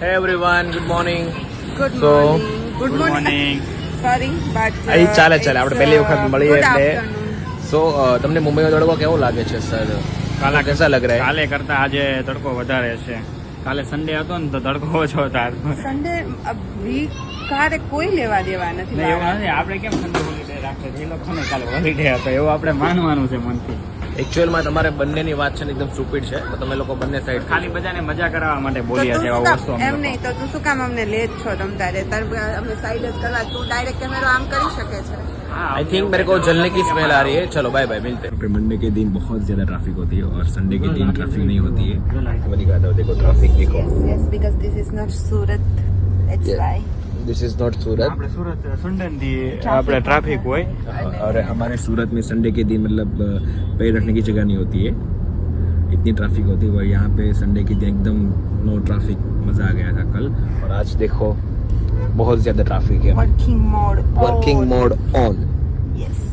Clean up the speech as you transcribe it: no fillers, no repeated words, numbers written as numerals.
Hey everyone, good morning. Good So, morning. Good morning. Sorry, but અહીં ચાલે આપણે પહેલી વખત મળીએ good એટલે afternoon. સો તમને મુંબઈનો તડકો કેવો લાગે છે સર? કાલે કેસા લગ રહા હે? કાલે કરતા આજે તડકો વધારે છે. કાલે સન્ડે હતો ને તો તડકો ઓછો હતો. Sunday વીક કારે કોઈ લેવા દેવા નથી. ને એવું નથી, આપણે કેમ સન્ડે હોલિડે રાખે છે, એ લોકોને કાલે હોલિડે હતો એવું આપણે માનવાનું છે મનથી. એકચ્યુઅલમાં તમારે બંનેની વાત છે ને એકદમ સ્ટુપિડ છે, તો તમે લોકો બંને સાઈડ ખાલી બધાને મજા કરાવવા માટે તો બોલ્યા તું છે શું એવા કામ- વસ્તુ એમ નહીં તો તું શું કામ અમને લે જ છો તમ તારે અમને સાઈડ જ કરવા તું ડાયરેક્ટ કેમેરો આમ કરી શકે છે. आई थिंक मेरे को जलने की स्मेल आ रही है. चलो बाय बाय, मिलते हैं. मंडे के दिन बहुत ज्यादा ट्रैफिक होती है और संडे के दिन ट्रैफिक नहीं होती है. मैं दिखाता हूँ, देखो ट्रैफिक देखो. Yes, because this is not Surat. That's why. This is not Surat. આપણે સુરત સન્ડે થી આપણે ટ્રાફિક હોય. और हमारे सूरत में संडे के दिन मतलब पैर रखने की जगह नहीं होती है, इतनी ट्रैफिक होती है. और यहाँ पे संडे के दिन एकदम नो ट्रैफिक, मजा आ गया था कल. और आज देखो बहुत ज्यादा ट्रैफिक है. Working mode. Working on. Mode on. Yes.